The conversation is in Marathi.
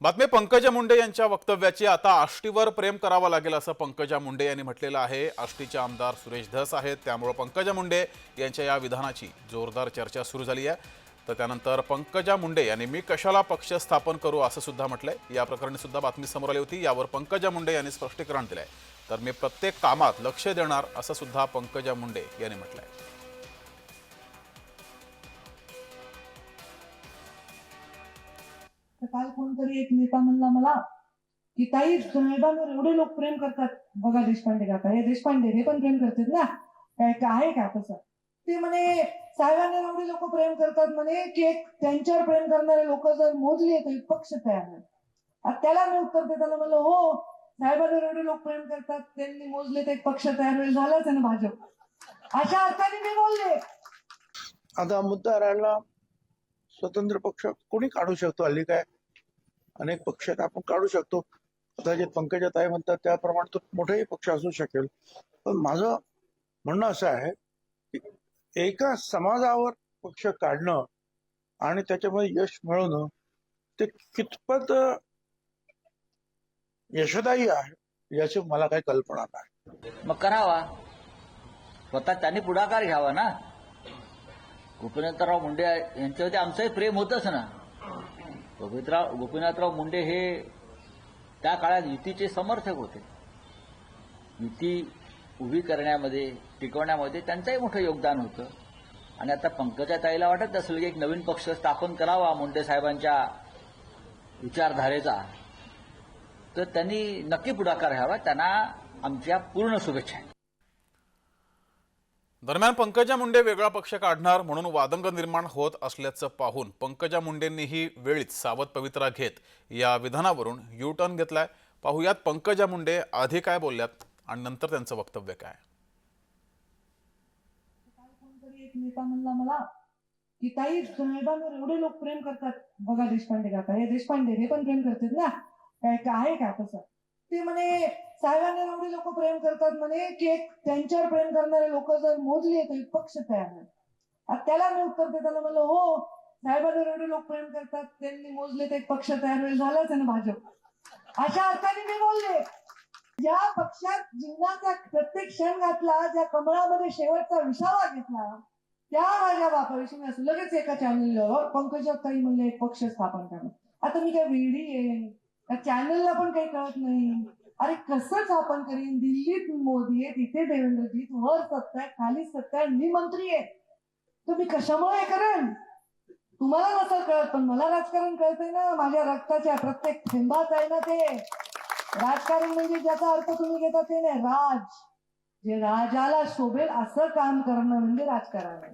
बातमी पंकजा मुंडे यांच्या वक्तव्याची आता आष्टीवर प्रेम करावं लागेल असं पंकजा मुंडे यांनी म्हटलेलं आहे। आष्टीचे आमदार सुरेश धस आहेत, त्यामुळे पंकजा मुंडे यांच्या या विधानाची जोरदार चर्चा सुरू झाली आहे। तर त्यानंतर पंकजा मुंडे यांनी मी कशाला पक्ष स्थापन करू असं सुद्धा म्हटलंय। या प्रकरणी सुद्धा बातमी समोर आली होती, यावर पंकजा मुंडे यांनी स्पष्टीकरण दिलंय। तर मी प्रत्येक कामात लक्ष देणार असं सुद्धा पंकजा मुंडे यांनी म्हटलंय। काल कोणतरी एक नेता म्हणला मला की ताई साहेबांवर एवढे लोक प्रेम करतात, बघा देशपांडे काका, हे देशपांडे हे पण प्रेम करतात ना, काय आहे का तसं? ते म्हणे साहेबांवर एवढे लोक प्रेम करतात म्हणे की एक त्यांच्यावर प्रेम करणारे लोक जर मोजले तर एक पक्ष तयार होईल। आता त्याला मी उत्तर देताना म्हणलं हो, साहेबांवर एवढे लोक प्रेम करतात, त्यांनी मोजले तर एक पक्ष तयार होईल, झालाच आहे ना भाजप, अशा अर्थाने मी बोलले। आता मुद्दा राहिला स्वतंत्र पक्ष कोणी काढू शकतो, हल्ली काय अनेक पक्ष आपण काढू शकतो। आता जे पंकजा ताई म्हणतात त्याप्रमाणे तो मोठाही पक्ष असू शकेल, पण माझं म्हणणं असं आहे की एका समाजावर पक्ष काढणं आणि त्याच्यामध्ये यश मिळवणं ते कितपत यशदायी आहे याची मला काही कल्पना नाही। मग करावा, स्वतः त्यांनी पुढाकार घ्यावा ना। गोपीनाथराव मुंडे यांच्यावरती आमचंही प्रेम होतच ना। गोपीनाथराव मुंडे हे त्या काळात युतीचे समर्थक होते। युती उभी करण्यामध्ये, टिकवण्यामध्ये त्यांचंही मोठं योगदान होतं। आणि आता पंकजा ताईला वाटत असेल की एक नवीन पक्ष स्थापन करावा मुंडे साहेबांच्या विचारधारेचा, तर त्यांनी नक्की पुढाकार घ्यावा। त्यांना आमच्या पूर्ण शुभेच्छा आहेत। दरम्यान पंकजा मुंडे वेगळा पक्ष काढणार म्हणून वादंग निर्माण होत असल्याचं पाहून पंकजा मुंडेंनीही वेळीच सावध पवित्रा घेत या विधानावरून यू टर्न घेतलाय। पाहुयात पंकजा मुंडे आधी काय बोलल्यात आणि नंतर त्यांचं वक्तव्य काय। काल कोणतरी एक नेता म्हणला मला की ताई साहेबांवर एवढे लोक प्रेम करतात, बघा देशपांडे काका, हे देशपांडे हे पण प्रेम करतात ना, काय आहे का तसं? ते म्हणे साहेबांवर एवढे लोक प्रेम करतात म्हणे की एक त्यांच्यावर प्रेम करणारे लोक जर मोजले तर एक पक्ष तयार होईल। आता त्याला मी उत्तर देताना म्हणलं हो, साहेबांवर एवढे लोक प्रेम करतात, त्यांनी मोजले तर एक पक्ष तयार होईल, झालाच आहे ना भाजप, अशा अर्थाने मी बोलले। ज्या पक्षात जीवनाचा प्रत्येक क्षण घातला, ज्या कमळामध्ये शेवटचा विसावा घेतला, त्या माझ्या बापाविषयी मी असं लगेच एका चॅनलवर पंकजा ताई म्हणले एक पक्ष स्थापन करणं। आता मी काय वेडी आहे? त्या चॅनलला पण काही कळत नाही। अरे कसं स्थापन करीन? दिल्लीत मोदी आहे, तिथे देवेंद्रजीत, वर सत्ता आहे, खाली सत्ता आहे, मी मंत्री आहे, तर मी कशामुळे करेन? तुम्हाला नसेल कळत, पण मला राजकारण कळतंय ना, माझ्या रक्ताच्या प्रत्येक थेंबात आहे ना ते राजकारण। म्हणजे ज्याचा अर्थ तुम्ही घेता ते नाही, राज, जे राजाला शोभेल असं काम करणं म्हणजे राजकारण आहे।